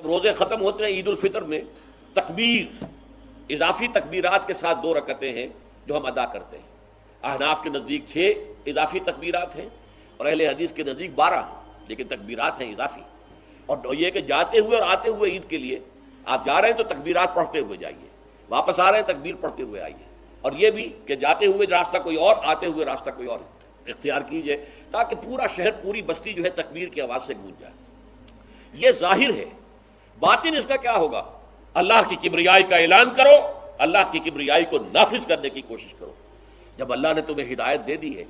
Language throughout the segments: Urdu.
روزے ختم ہوتے ہیں عید الفطر میں تکبیر اضافی تکبیرات کے ساتھ 2 رکعتیں ہیں جو ہم ادا کرتے ہیں. احناف کے نزدیک 6 اضافی تکبیرات ہیں اور اہل حدیث کے نزدیک 12 لیکن تکبیرات ہیں اضافی. اور یہ کہ جاتے ہوئے اور آتے ہوئے عید کے لیے آپ جا رہے ہیں تو تکبیرات پڑھتے ہوئے جائیے, واپس آ رہے ہیں تکبیر پڑھتے ہوئے آئیے. اور یہ بھی کہ جاتے ہوئے راستہ کوئی اور, آتے ہوئے راستہ کوئی اور اختیار کیجئے تاکہ پورا شہر پوری بستی جو ہے تکبیر کی آواز سے گونج جائے. یہ ظاہر ہے. باطن اس کا کیا ہوگا؟ اللہ کی کبریائی کا اعلان کرو, اللہ کی کبریائی کو نافذ کرنے کی کوشش کرو. جب اللہ نے تمہیں ہدایت دے دی ہے,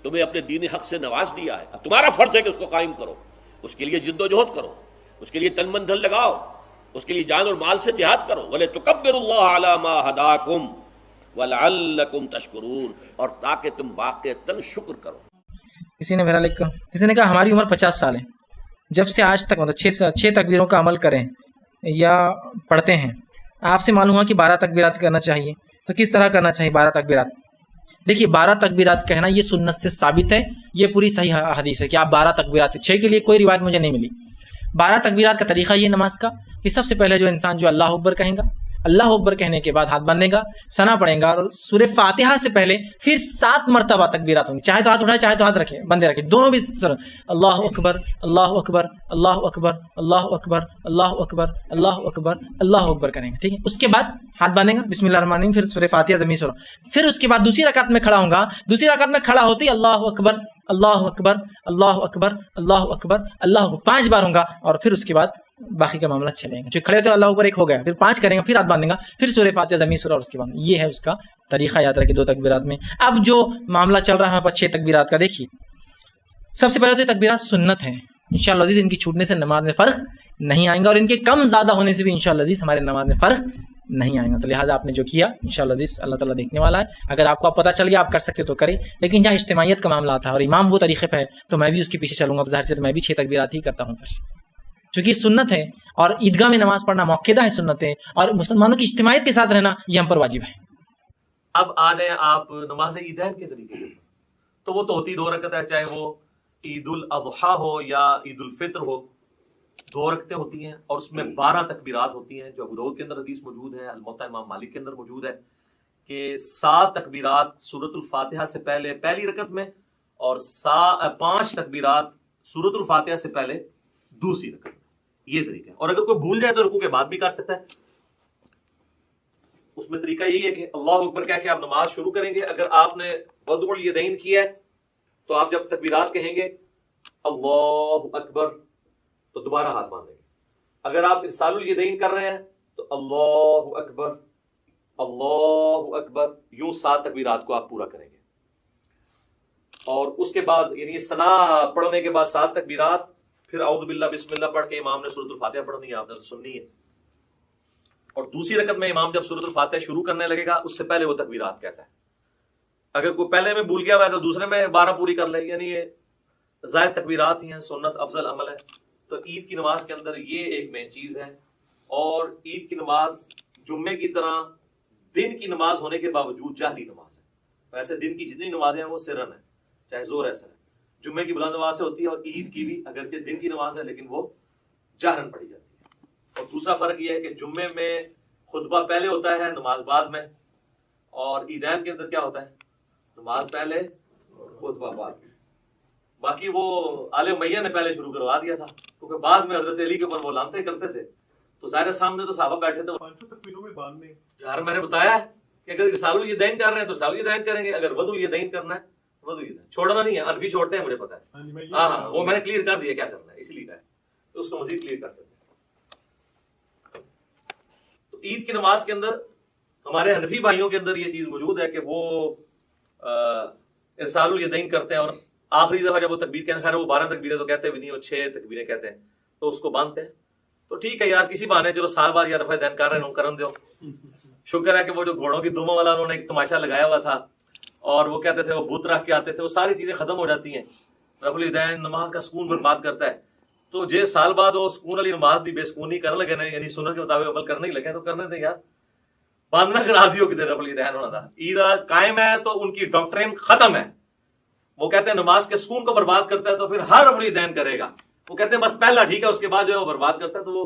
تمہیں اپنے دین حق سے نواز دیا ہے, اب تمہارا فرض ہے کہ اس کو قائم کرو. اس کے لیے جد و جہد کرو, اس کے لیے تن من دھن لگاؤ, اس کے لیے جان اور مال سے جہاد کرو. وَلِتُكَبِّرُوا اللَّهَ عَلَى مَا هَدَاكُمْ وَلَعَلَّكُمْ تَشْكُرُونَ, اور تاکہ تم واقعتاً شکر کرو. کسی نے کہا ہماری عمر 50 سال ہے, جب سے آج تک مطلب 6 تکبیروں کا عمل کریں یا پڑھتے ہیں. آپ سے معلوم ہوا کہ 12 تکبیرات کرنا چاہیے, تو کس طرح کرنا چاہیے 12 تکبیرات؟ دیکھیے 12 تکبیرات کہنا یہ سنت سے ثابت ہے, یہ پوری صحیح حدیث ہے کہ آپ 12 تکبیرات, 6 کے لیے کوئی روایت مجھے نہیں ملی. 12 تکبیرات کا طریقہ یہ نماز کا کہ سب سے پہلے جو انسان جو اللہ اکبر کہیں گا, اللہ اکبر کہنے کے بعد ہاتھ باندھے گا, ثنا پڑھے گا, اور سورہ فاتحہ سے پہلے پھر 7 مرتبہ تکبیرات ہوں گی. چاہے تو ہاتھ اٹھائے, چاہے تو ہاتھ رکھے, بندے رکھے, دونوں بھی. اللہ اکبر اللہ اکبر اللہ اکبر اللہ اکبر اللہ اکبر اللہ اکبر اللہ اکبر کریں گے, ٹھیک ہے. اس کے بعد ہاتھ باندھیں گا, بسم اللہ الرحمن الرحیم, پھر سورہ فاتحہ زمین سورہ, پھر اس کے بعد دوسری رکعت میں کھڑا ہوں گا. دوسری رکعت میں کھڑا ہوتی اللہ اکبر اللہ اکبر اللہ اکبر اللہ اکبر اللہ اکبر 5 بار ہوں گا, اور پھر اس کے بعد باقی کا معاملہ چلیں گے. جو کھڑے ہوتے اللہ اوپر ایک ہو گیا, پھر 5 کریں گا, پھر ہاتھ باندھیں گا, پھر سورہ فاتحہ زمین سورہ, اور اس کے بعد یہ ہے اس کا طریقہ. یاد رکھیں 2 تکبیرات میں. اب جو معاملہ چل رہا ہے 6 تکبیرات کا, دیکھیے سب سے پہلے تو تکبیرات سنت ہیں. انشاءاللہ عزیز ان کی چھوٹنے سے نماز میں فرق نہیں آئیں گا, اور ان کے کم زیادہ ہونے سے بھی انشاءاللہ عزیز ہمارے نماز میں فرق نہیں آئے گا. تو لہٰذا آپ نے جو کیا انشاءاللہ عزیز اللہ تعالیٰ دیکھنے والا ہے. اگر آپ کو اب پتہ چل گیا آپ کر سکتے تو کریں, لیکن جہاں اجتماعیت کا معاملہ آتا ہے اور امام وہ طریقے پہ ہے تو میں بھی اس کے پیچھے چلوں گا. ظاہر سے تو میں بھی 6 تکبیرات ہی کرتا ہوں, چونکہ سنت ہے اور عیدگاہ میں نماز پڑھنا موقعہ ہے, سنت ہے, اور مسلمانوں کی اجتماعیت کے ساتھ رہنا یہ ہم پر واجب ہے. اب آ جائیں آپ نماز عیدین کے طریقے سے, تو وہ تو ہوتی 2 رکعت ہے, چاہے وہ عید الاضحیٰ ہو یا عید الفطر ہو, 2 رکعتیں ہوتی ہیں, اور اس میں 12 تکبیرات ہوتی ہیں, جو ابو داؤد کے اندر حدیث موجود ہے, الموطا امام مالک کے اندر موجود ہے کہ 7 تکبیرات سورۃ الفاتحہ سے پہلے پہلی رکعت میں, اور 5 تکبیرات سورۃ الفاتحہ سے پہلے دوسری رکعت میں. یہ طریقہ ہے. اور اگر کوئی بھول جائے تو رکوع کے بعد بھی کر سکتا ہے. اس میں طریقہ یہی ہے کہ اللہ اکبر کہہ کے آپ نماز شروع کریں گے. اگر آپ نے وضع الیدین کیا ہے تو آپ جب تکبیرات کہیں گے اللہ اکبر تو دوبارہ ہاتھ باندھیں گے. اگر آپ ارسال الیدین کر رہے ہیں تو اللہ اکبر یوں 7 تکبیرات کو آپ پورا کریں گے. اور اس کے بعد یعنی ثنا پڑھنے کے بعد 7 تکبیرات, پھر اعوذ باللہ بسم اللہ پڑھ کے امام نے سورۃ الفاتحہ پڑھنی ہے, آپ نے سننی ہے. اور دوسری رکعت میں امام جب سورۃ الفاتحہ شروع کرنے لگے گا اس سے پہلے وہ تکبیرات کہتا ہے. اگر کوئی پہلے میں بھول گیا ہوا ہے تو دوسرے میں 12 پوری کر لے, یعنی یہ ظاہر تکبیرات ہی ہیں, سنت افضل عمل ہے. تو عید کی نماز کے اندر یہ ایک مین چیز ہے. اور عید کی نماز جمعے کی طرح دن کی نماز ہونے کے باوجود جہری نماز ہے. ویسے دن کی جتنی نمازیں ہیں وہ سرن ہے, چاہے زور ایسا ہے. جمعے کی بلند نماز سے ہوتی ہے, اور عید کی بھی اگرچہ دن کی نماز ہے لیکن وہ جہرن پڑھی جاتی ہے. اور دوسرا فرق یہ ہے کہ جمعے میں خطبہ پہلے ہوتا ہے, نماز بعد میں, اور عیدین کے اندر کیا ہوتا ہے, نماز پہلے خطبہ بعد. باقی وہ آل امیہ نے پہلے شروع کروا دیا تھا, کیونکہ بعد میں حضرت علی کے اوپر وہ لانتے کرتے تھے, تو ظاہر سامنے تو صحابہ بیٹھے تھے. 500 تکبیروں میں بعد میں یار میں نے بتایا کہ اگر ارسال الیدین کر رہے ہیں تو ارسال الیدین کریں گے, اگر وضع الیدین کرنا ہے چھوڑنا نہیں ہے. انفی چھوڑتے ہیں مجھے پتا ہے, ہاں وہ میں نے کلیئر کر دیا کیا کرنا ہے, اس لیے ہے تو اس کو مزید کلیئر کرتے ہیں. تو عید کی نماز کے اندر ہمارے حنفی بھائیوں کے اندر یہ چیز موجود ہے کہ وہ ارسال الیدین کرتے ہیں, اور آخری دفعہ جب وہ تکبیر کہتے ہیں, خیر وہ 12 تکبیریں تو کہتے بھی نہیں, وہ 6 تکبیریں کہتے ہیں, تو اس کو باندھتے ہیں. تو ٹھیک ہے یار, کسی بہانے چلو سال بعد یا رفع دین کر رہے ہیں کرن دو. شکر ہے کہ وہ جو گھوڑوں کی دموں والا انہوں نے ایک تماشا لگایا ہوا تھا, اور وہ کہتے تھے وہ بت رکھ کے آتے تھے, وہ ساری چیزیں ختم ہو جاتی ہیں. رفع الیدین نماز کا سکون برباد کرتا ہے. تو جے سال بعد وہ سکون والی نماز بھی بے سکونی کرنے لگے نا, یعنی سنت کے مطابق عمل کرنے ہی لگے, تو کرنے تھے یار, باندھنا کرا دیو کدھر رفع الیدین ہونا تھا. عید قائم ہے تو ان کی ڈاکٹرین ختم ہے. وہ کہتے ہیں نماز کے سکون کو برباد کرتا ہے تو پھر ہر رفع الیدین کرے گا. وہ کہتے ہیں بس پہلا ٹھیک ہے, اس کے بعد جو ہے وہ برباد کرتا ہے. تو وہ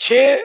6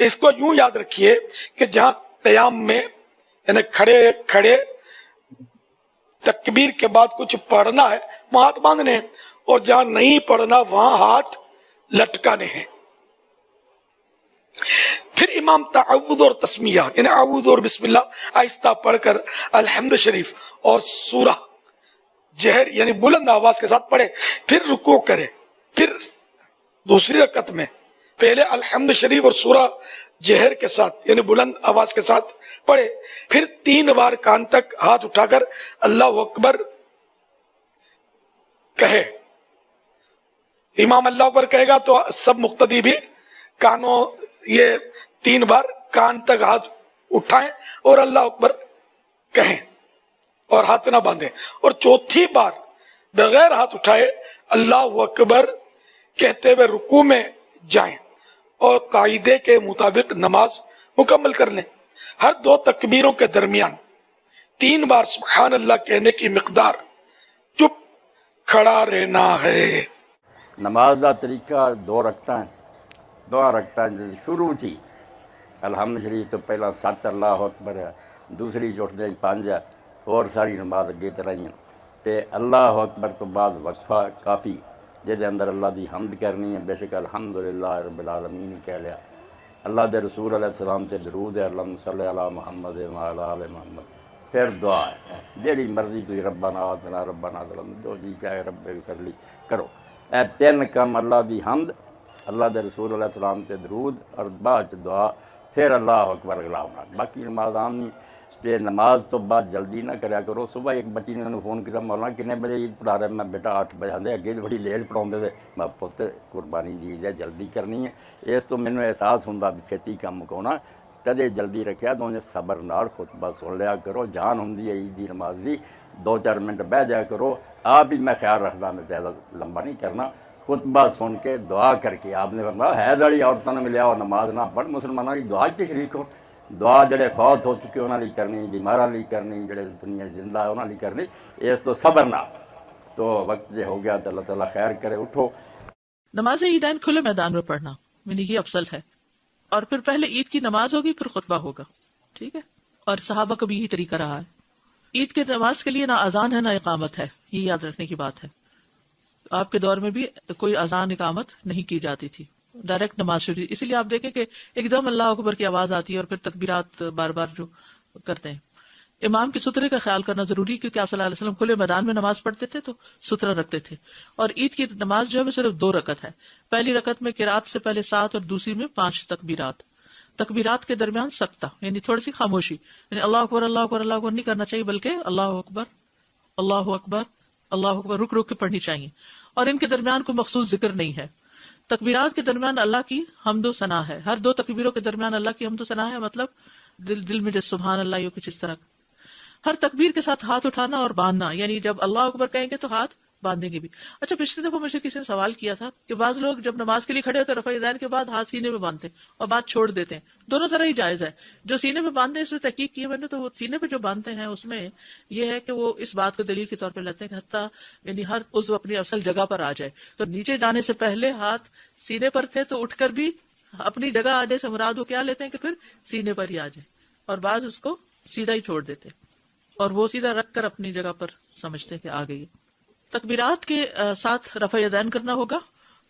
اس کو یوں یاد رکھیے کہ جہاں قیام میں یعنی کھڑے کھڑے تکبیر کے بعد کچھ پڑھنا ہے وہاں ہاتھ باندھنے ہیں، اور جہاں نہیں پڑھنا وہاں ہاتھ لٹکانے ہیں۔ پھر امام تعوذ اور تسمیہ یعنی اعوذ اور بسم اللہ آہستہ پڑھ کر الحمد شریف اور سورہ جہر یعنی بلند آواز کے ساتھ پڑھے، پھر رکوع کرے، پھر دوسری رکعت میں پہلے الحمد شریف اور سورہ جہر کے ساتھ یعنی بلند آواز کے ساتھ پڑھے، پھر 3 بار کان تک ہاتھ اٹھا کر اللہ اکبر کہے۔ امام اللہ اکبر کہے گا تو سب مقتدی بھی کانوں یہ 3 بار کان تک ہاتھ اٹھائیں اور اللہ اکبر کہیں اور ہاتھ نہ باندھیں، اور چوتھی بار بغیر ہاتھ اٹھائے اللہ اکبر کہتے ہوئے رکوع میں جائیں اور قاعدے کے مطابق نماز مکمل کر لیں۔ ہر 2 تکبیروں کے درمیان 3 بار سبحان اللہ کہنے کی مقدار چپ کھڑا رہنا ہے۔ نماز کا طریقہ 2 رکعتاں 2 رکعتاں شروع تھی الحمد شریف تو پہلا 7 اللہ اکبر ہے، دوسری چوٹھتے 5 ہے، اور ساری نماز اگے ترائی تے اللہ اکبر تو بعد وقفہ کافی جہدے اندر اللہ دی حمد کرنی ہے، بے شک الحمدللہ رب العالمین کہہ لیا، اللہ دے رسول علیہ السلام تے درود ہے، اللہم صلی علی محمد وعلی آل محمد، پھر دعا ہے جیڑی مرضی کوئی ربنا آتنا ربنا ظلم جو جی چاہے رب کر لی کرو۔ اے 3 کم اللہ دی حمد، اللہ دے رسول علیہ السلام تے درود اور بعد دعا، پھر اللہ اکبر اگلا ہونا۔ باقی نماز عام نہیں تے نماز تو بعد جلدی نہ کریا کرو۔ صبح ایک بچی نے فون کیا مولانا کنے بجے عید پڑھا رہے، میں بیٹا 8 بجے آدھے اگے بڑی لیٹ پڑھاؤندے تھے، میں پتر قربانی دی عید ہے جلدی کرنی ہے، اس تو مینوں احساس ہوندا بھی چھتی کم مکاؤنا، کدے جلدی رکھیا تو انہیں صبر نال خطبہ سن لیا کرو، جان ہوندی ہے عید دی نماز دی، 2-4 منٹ بہ جایا کرو۔ آپ بھی میں خیال رکھدا میں زیادہ لمبا نہیں کرنا، خطبہ سن کے دعا کر کے آپ نے فرمایا حیض والی عورتوں نے ملیا اور نماز نہ پڑھ، مسلمانوں کی دعا کی شریک ہو، دعا جڑے فوت ہو چکے انہوں نے کرنی، بیماراں لئی کرنی، جڑے دنیا زندہ ہے انہوں نے کرنی، اس تو صبر نہ۔ تو وقت جو ہو گیا تو اللہ تعالیٰ خیر کرے، اٹھو۔ نماز عیدین کھلے میدان میں پڑھنا یعنی یہ افضل ہے، اور پھر پہلے عید کی نماز ہوگی پھر خطبہ ہوگا، ٹھیک ہے، اور صحابہ کا بھی یہی طریقہ رہا ہے۔ عید کے نماز کے لیے نہ اذان ہے نہ اقامت ہے، یہ یاد رکھنے کی بات ہے۔ آپ کے دور میں بھی کوئی اذان اقامت نہیں کی جاتی تھی، ڈائریکٹ نماز شروع، اسی لیے آپ دیکھیں کہ ایک دم اللہ اکبر کی آواز آتی ہے اور پھر تکبیرات بار بار جو کرتے ہیں۔ امام کی سترے کا خیال کرنا ضروری ہے کیونکہ آپ صلی اللہ علیہ وسلم کھلے میدان میں نماز پڑھتے تھے تو سترہ رکھتے تھے، اور عید کی نماز جو ہے وہ صرف 2 رکعت ہے، پہلی رکعت میں قرات سے پہلے 7 اور دوسری میں 5 تکبیرات، تکبیرات کے درمیان سکتہ یعنی تھوڑی سی خاموشی، یعنی اللہ اکبر اللہ اکبر اللہ اکبر نہیں کرنا چاہیے بلکہ اللہ اکبر اللہ اکبر اللہ اکبر رک رک کے پڑھنی چاہیے، اور ان کے درمیان کوئی مخصوص ذکر نہیں ہے۔ تکبیرات کے درمیان اللہ کی حمد و ثنا ہے، ہر 2 تکبیروں کے درمیان اللہ کی حمد و ثنا ہے، مطلب دل میں جس سبحان اللہ یا کچھ اس طرح۔ ہر تکبیر کے ساتھ ہاتھ اٹھانا اور باندھنا، یعنی جب اللہ اکبر کہیں گے تو ہاتھ باندھیں گے بھی۔ اچھا، پچھلی دفعہ مجھے کسی نے سوال کیا تھا کہ بعض لوگ جب نماز کے لیے کھڑے ہوتے ہیں رفع یدین کے بعد ہاتھ سینے میں باندھتے ہیں اور بات چھوڑ دیتے ہیں، دونوں طرح ہی جائز ہے۔ جو سینے میں باندھتے ہیں اس میں تحقیق کی ہے میں نے، تو وہ سینے پہ جو باندھتے ہیں اس میں یہ ہے کہ وہ اس بات کو دلیل کے طور پہ لیتے ہیں کہ حتیٰ یعنی ہر عضو اپنی اصل جگہ پر آ جائے، تو نیچے جانے سے پہلے ہاتھ سینے پر تھے تو اٹھ کر بھی اپنی جگہ آ جائے سے مراد وہ کیا لیتے ہیں کہ پھر سینے پر ہی آ جائے، اور بعض اس کو سیدھا ہی چھوڑ دیتے اور وہ سیدھا رکھ کر اپنی جگہ پر سمجھتے کہ آ گئی۔ تکبیرات کے ساتھ رفع یدین کرنا ہوگا،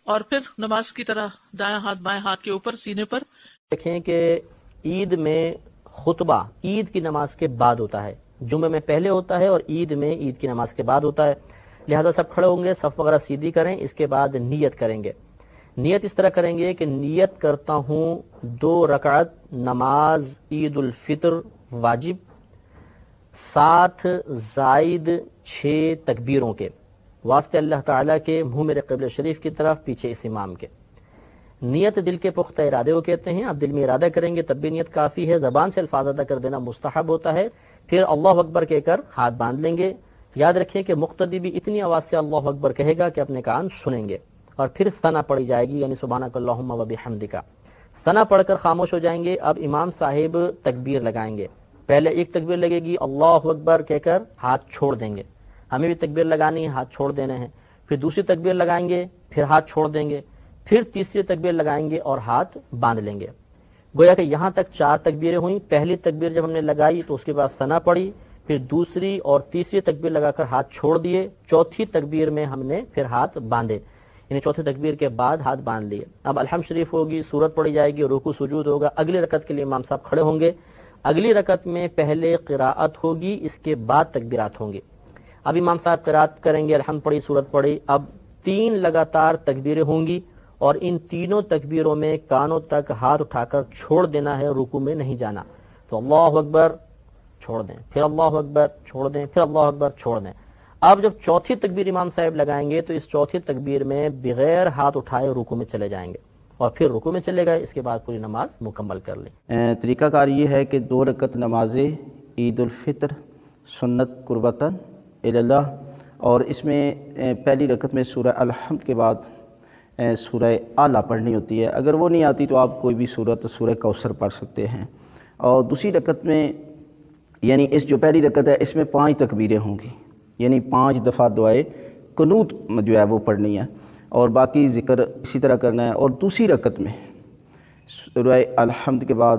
اور پھر نماز کی طرح دائیں ہاتھ بائیں ہاتھ کے اوپر سینے پر۔ دیکھیں کہ عید میں خطبہ عید کی نماز کے بعد ہوتا ہے، جمعہ میں پہلے ہوتا ہے اور عید میں عید کی نماز کے بعد ہوتا ہے، لہذا سب کھڑے ہوں گے، صف وغیرہ سیدھی کریں، اس کے بعد نیت کریں گے۔ نیت اس طرح کریں گے کہ نیت کرتا ہوں 2 رکعت نماز عید الفطر واجب 7 زائد 6 تکبیروں کے، واسطے اللہ تعالیٰ کے، منہ میرے قبلہ شریف کی طرف، پیچھے اس امام کے۔ نیت دل کے پختہ ارادے کو کہتے ہیں، آپ دل میں ارادہ کریں گے تب بھی نیت کافی ہے، زبان سے الفاظ ادا کر دینا مستحب ہوتا ہے، پھر اللہ اکبر کہہ کر ہاتھ باندھ لیں گے۔ یاد رکھیں کہ مقتدی بھی اتنی آواز سے اللہ اکبر کہے گا کہ اپنے کان سنیں گے، اور پھر ثنا پڑھی جائے گی، یعنی سبحانک اللہم و بحمدک۔ ثنا پڑھ کر خاموش ہو جائیں گے۔ اب امام صاحب تکبیر لگائیں گے، پہلے ایک تکبیر لگے گی اللہ اکبر کہہ کر ہاتھ چھوڑ دیں گے، ہمیں بھی تکبیر لگانی ہے، ہاتھ چھوڑ دینے ہیں، پھر دوسری تکبیر لگائیں گے، پھر ہاتھ چھوڑ دیں گے، پھر تیسری تکبیر لگائیں گے اور ہاتھ باندھ لیں گے، گویا کہ یہاں تک 4 تکبیریں ہوئیں. پہلی تکبیر جب ہم نے لگائی تو اس کے بعد ثنا پڑھی، پھر دوسری اور تیسری تکبیر لگا کر ہاتھ چھوڑ دیے، چوتھی تکبیر میں ہم نے پھر ہاتھ باندھے، یعنی چوتھی تکبیر کے بعد ہاتھ باندھ لیے. اب الحمد شریف ہوگی، سورت پڑھی جائے گی، رکوع سجود ہوگا. اگلی رکعت کے لیے امام صاحب کھڑے ہوں گے. اگلی رکعت میں پہلے قراءت ہوگی، اس کے بعد تکبیرات ہوں گے. اب امام صاحب قراءت کریں گے، الحمد پڑھی، سورت پڑھی. اب 3 لگاتار تکبیریں ہوں گی اور ان تینوں تکبیروں میں کانوں تک ہاتھ اٹھا کر چھوڑ دینا ہے، رکوع میں نہیں جانا. تو اللہ اکبر چھوڑ دیں، پھر اللہ اکبر چھوڑ دیں، پھر اللہ اکبر چھوڑ دیں. اب جب چوتھی تکبیر امام صاحب لگائیں گے تو اس چوتھی تکبیر میں بغیر ہاتھ اٹھائے رکوع میں چلے جائیں گے اور پھر رکوع میں چلے گئے. اس کے بعد پوری نماز مکمل کر لیں. طریقہ کار یہ ہے کہ 2 رکعت نماز عید الفطر سنت قربتاً اللہ، اور اس میں پہلی رکعت میں سورہ الحمد کے بعد سورہ اعلیٰ پڑھنی ہوتی ہے. اگر وہ نہیں آتی تو آپ کوئی بھی سورت سورہ کوثر پڑھ سکتے ہیں. اور دوسری رکعت میں یعنی اس جو پہلی رکعت ہے اس میں 5 تکبیریں ہوں گی، یعنی 5 دفعہ دعائے قنوت جو ہے وہ پڑھنی ہے اور باقی ذکر اسی طرح کرنا ہے. اور دوسری رکعت میں سورہ الحمد کے بعد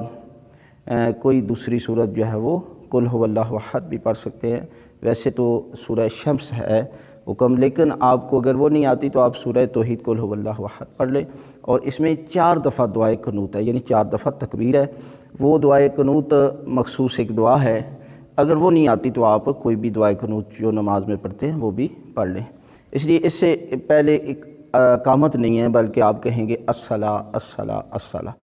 کوئی دوسری سورت جو ہے وہ قل هو اللہ احد بھی پڑھ سکتے ہیں. ویسے تو سورہ شمس ہے حکم، لیکن آپ کو اگر وہ نہیں آتی تو آپ سورہ توحید قل هو اللہ احد پڑھ لیں. اور اس میں 4 دفعہ دعائے قنوت ہے، یعنی 4 دفعہ تکبیر ہے. وہ دعائے قنوت مخصوص ایک دعا ہے، اگر وہ نہیں آتی تو آپ کوئی بھی دعائے قنوت جو نماز میں پڑھتے ہیں وہ بھی پڑھ لیں. اس لیے اس سے پہلے ایک اقامت نہیں ہے، بلکہ آپ کہیں گے الصلاۃ الصلاۃ الصلاۃ.